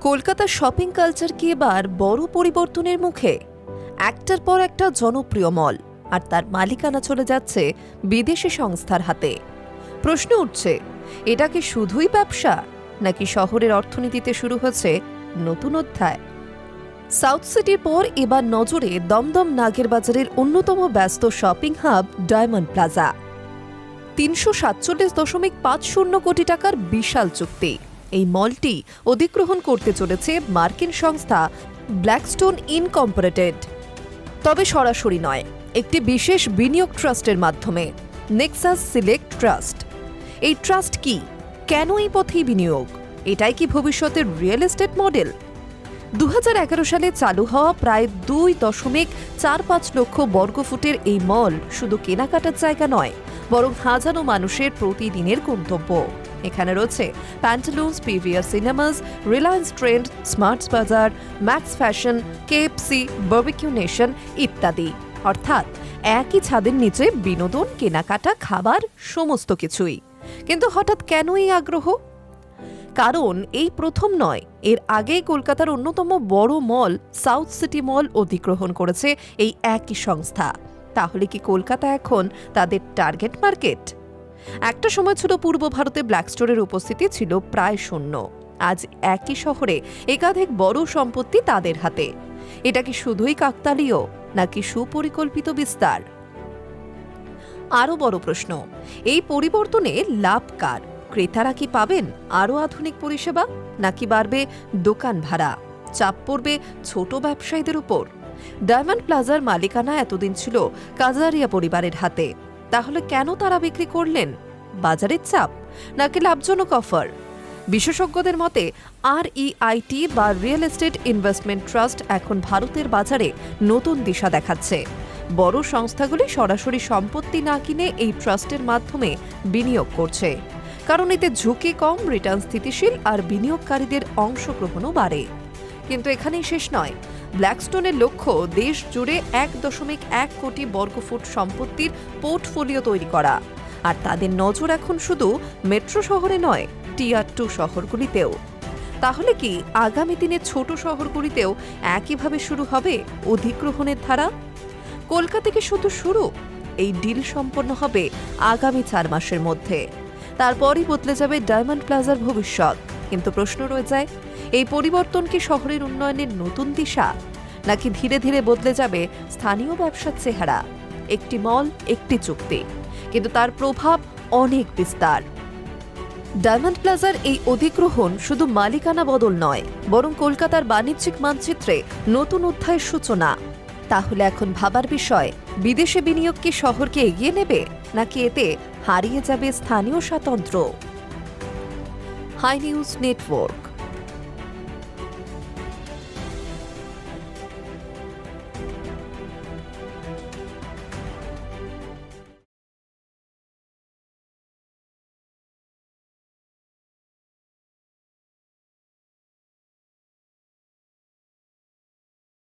কলকাতার shopping culture কি এবার বড় পরিবর্তনের মুখে? একটার পর একটা জনপ্রিয় মল, আর তার মালিকানা চলে যাচ্ছে বিদেশি সংস্থার হাতে। প্রশ্ন উঠছে, এটা কি শুধুই ব্যবসা, নাকি শহরের অর্থনীতিতে শুরু হচ্ছে নতুন অধ্যায়? সাউথ সিটির পর এবার নজরে দমদম নাগেরবাজারের অন্যতম ব্যস্ত শপিং হাব ডায়মন্ড প্লাজা। ৩৪৭.৫০ কোটি টাকার বিশাল চুক্তি। এই মলটি অধিগ্রহণ করতে চলেছে মার্কিন সংস্থা ব্ল্যাকস্টোন ইনকর্পোরেটেড। তবে সরাসরি নয়, একটি বিশেষ বিনিয়োগ ট্রাস্টের মাধ্যমে, নেক্সাস সিলেক্ট ট্রাস্ট। এই ট্রাস্ট কি, কেন এই পথেই বিনিয়োগ? এটাই কি ভবিষ্যতের রিয়েল এস্টেট মডেল? ২০১১ সালে চালু হওয়া প্রায় ২.৪৫ লক্ষ বর্গফুটের এই মল শুধু কেনাকাটার জায়গা নয়, বরং হাজারো মানুষের প্রতিদিনের গন্তব্য। এখানে রয়েছে Pantaloons, PVR Cinemas, Reliance Trend, Smarts Bazaar, Max Fashion, KFC, Barbeque Nation ইত্যাদি। অর্থাৎ একই ছাদের নিচে বিনোদন, কেনাকাটা, খাবার সমস্ত কিছুই। কিন্তু হঠাৎ কেন এই আগ্রহ? কারণ এই প্রথম নয়, এর আগেই কলকাতার অন্যতম বড় মল সাউথ সিটি মল অধিগ্রহণ করেছে এই একই সংস্থা। তাহলে কি কলকাতা এখন তাদের টার্গেট মার্কেট? একটা সময় ছিল পূর্ব ভারতে ব্ল্যাকস্টোনের উপস্থিতি ছিল প্রায় শূন্য। আজ একই শহরে একাধিক বড় সম্পত্তি তাদের হাতে। এটা কি শুধুই কাকতালীয়, নাকি সুপরিকল্পিত বিস্তার? আরও বড় প্রশ্ন, এই পরিবর্তনে লাভ কার? ক্রেতারা কি পাবেন আরও আধুনিক পরিষেবা, নাকি বাড়বে দোকান ভাড়া? চাপ পড়বে ছোট ব্যবসায়ীদের উপর? ডায়মন্ড প্লাজার মালিকানা এতদিন ছিল কাজারিয়া পরিবারের হাতে। তাহলে কেন তারা বিক্রি করলেন? বাজারের চাপ, নাকি লাভজনক অফার? বিশেষজ্ঞদের মতে REIT বা রিয়েল এস্টেট ইনভেস্টমেন্ট ট্রাস্ট এখন ভারতের বাজারে নতুন দিশা দেখাচ্ছে। বড় সংস্থাগুলি সরাসরি সম্পত্তি না কিনে এই ট্রাস্টের মাধ্যমে বিনিয়োগ করছে, কারণ এতে ঝুঁকি কম, রিটার্ন স্থিতিশীল, আর বিনিয়োগকারীদের অংশগ্রহণও বাড়ে। কিন্তু এখানেই শেষ নয়। ব্ল্যাকস্টোনের লক্ষ্য দেশ জুড়ে ১.১ কোটি বর্গফুট সম্পত্তির পোর্টফোলিও তৈরি করা। আর তাদের নজর এখন শুধু মেট্রো শহরে নয়, টিয়ার 2 শহরগুলিতেও। তাহলে কি আগামী দিনে ছোট শহরগুলিতেও একইভাবে শুরু হবে অধিগ্রহণের ধারা? কলকাতা কি শুধু শুরু? এই ডিল সম্পন্ন হবে আগামী ৪ মাসের মধ্যে। তারপরই বদলে যাবে ডায়মন্ড প্লাজার ভবিষ্যৎ। কিন্তু প্রশ্ন রয়ে যায়, এই পরিবর্তন কি শহরের উন্নয়নের নতুন দিশা, নাকি ধীরে ধীরে বদলে যাবে স্থানীয় ব্যবসার চেহারা? একটি মল, একটি চুক্তি, কিন্তু তার প্রভাব অনেক বিস্তার। ডায়মন্ড প্লাজার এই অধিগ্রহণ শুধু মালিকানা বদল নয়, বরং কলকাতার বাণিজ্যিক মানচিত্রে নতুন অধ্যায়ের সূচনা। তাহলে এখন ভাবার বিষয়, বিদেশে বিনিয়োগ কি শহরকে এগিয়ে নেবে, নাকি এতে হারিয়ে যাবে স্থানীয় স্বাতন্ত্র্য? High news network.